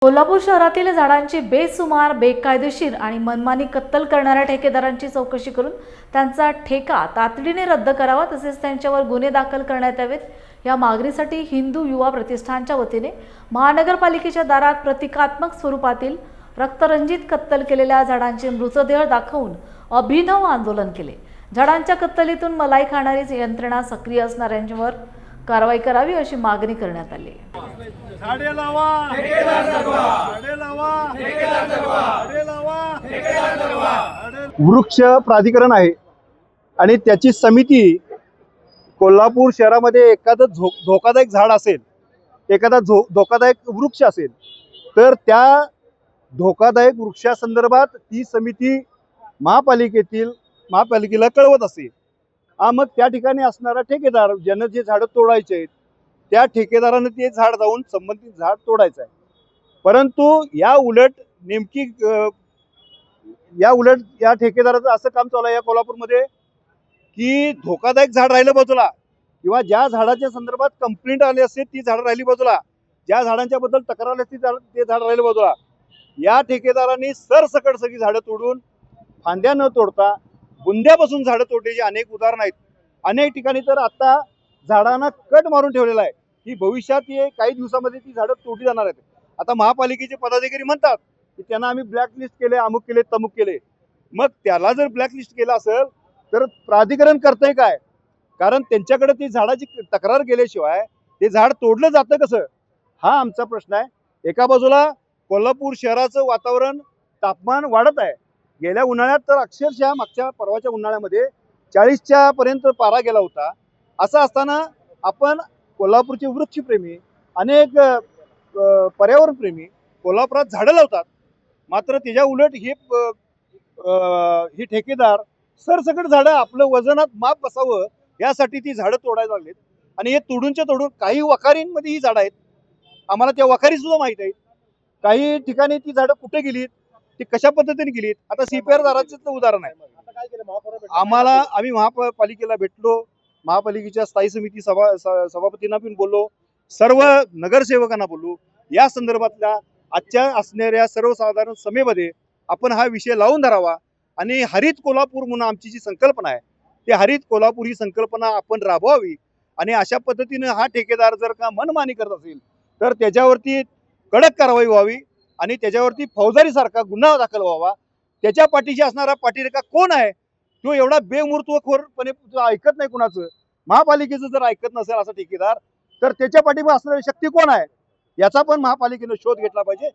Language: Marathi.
कोल्हापूर शहरातील झाडांची बेसुमार, बेकायदेशीर आणि मनमानी कत्तल करणाऱ्या ठेकेदारांची चौकशी करून त्यांचा ठेका तातडीने रद्द करावा, तसेच त्यांच्यावर गुन्हे दाखल करण्यात यावेत। या मागणीसाठी हिंदू युवा प्रतिष्ठानच्या वतीने महानगरपालिकेच्या दारात प्रतिकात्मक स्वरूपातील रक्तरंजित कत्तल केलेल्या झाडांचे मृतदेह दाखवून अभिनव आंदोलन केले। झाडांच्या कत्तलीतून मलाई खाणारी यंत्रणा सक्रिय असणाऱ्यांवर कारवाई करावी अशी मागणी करण्यात आली। झाडे लावा, ठेकेदार जगवा, झाडे लावा, ठेकेदार जगवा, झाडे लावा, ठेकेदार जगवा। वृक्ष प्राधिकरण आहे आणि त्याची समिती कोल्हापूर शहरामध्ये एखादं धोकादायक झाड असेल, एखादा धोकादायक वृक्ष असेल, तर त्या धोकादायक वृक्षासंदर्भात ती समिती महापालिकेला कळवत असते। मग त्या ठिकाणी असणारा ठेकेदार ज्यांना जे झाडं तोडायचे आहेत त्या ठेकेदाराने ते झाड जाऊन संबंधित झाड तोडायचं आहे। परंतु या उलट या ठेकेदाराचं असं काम चालू आहे या कोल्हापूरमध्ये की धोकादायक झाड राहिलं बाजूला, किंवा ज्या झाडाच्या संदर्भात कंप्लेंट आली असते ती झाडं राहिली बाजूला, ज्या झाडांच्या बद्दल तक्रार आली असते ते झाड राहिलं बाजूला। या ठेकेदारांनी सरसकट सगळी झाडं तोडून फांद्या न तोडता बुंद्यापासून झाडं तोडण्याची अनेक उदाहरणं आहेत। अनेक ठिकाणी तर आता झाडांना कट मारून ठेवलेला आहे की भविष्यात काही दिवसामध्ये ती झाडं तोडली जाणार आहेत। आता महापालिकेचे पदाधिकारी म्हणतात की त्यांना आम्ही ब्लॅकलिस्ट केले, अमुक केले, तमुक केले। मग त्याला जर ब्लॅकलिस्ट केलं असेल तर प्राधिकरण करतंय काय? कारण त्यांच्याकडे ती झाडाची तक्रार केल्याशिवाय ते झाड तोडलं जातं कसं, हा आमचा प्रश्न आहे। एका बाजूला कोल्हापूर शहराचं वातावरण, तापमान वाढत आहे। गेल्या उन्हाळ्यात तर अक्षरशः मागच्या परवाच्या उन्हाळ्यामध्ये 40च्या पर्यंत पारा गेला होता। असं असताना आपण कोल्हापूरचे वृक्षप्रेमी, अनेक पर्यावरणप्रेमी कोल्हापुरात झाडं लावतात, मात्र त्याच्या उलट हे ठेकेदार सरसकट झाडं आपलं वजनात माप बसावं यासाठी ती झाडं तोडायला लागलेत। आणि हे तोडूनच्या तोडून काही वखारींमध्ये ही झाडं आहेत, आम्हाला त्या वखारी सुद्धा माहीत आहेत। काही ठिकाणी ती झाडं कुठे गेलीत, ती कशा पद्धतीने गेलीत, आता CPR दाराचं उदाहरण आहे। आम्ही महापालिकेला भेटलो, महापालिकेच्या स्थायी समिती सभापतींना पण बोललो, सर्व नगरसेवकांना बोललो। या संदर्भातल्या आजच्या असणाऱ्या सर्वसाधारण सभेमध्ये आपण हा विषय लावून धरावा आणि हरित कोल्हापूर म्हणून आमची जी संकल्पना आहे ती हरित कोल्हापूर ही संकल्पना आपण राबवावी। आणि अशा पद्धतीने हा ठेकेदार जर का मनमानी करत असेल तर त्याच्यावरती कडक कारवाई व्हावी आणि त्याच्यावरती फौजदारी सारखा गुन्हा दाखल व्हावा। त्याच्या पाठीशी असणारा पाठीरेखा कोण आहे, तो एवढा बेमूर्तपणे ऐकत नाही कुणाचं, महापालिकेचं जर ऐकत नसेल असा ठेकेदार, तर त्याच्या पाठीमागे असणारी शक्ती कोण आहे याचा पण महापालिकेने शोध घेतला पाहिजे।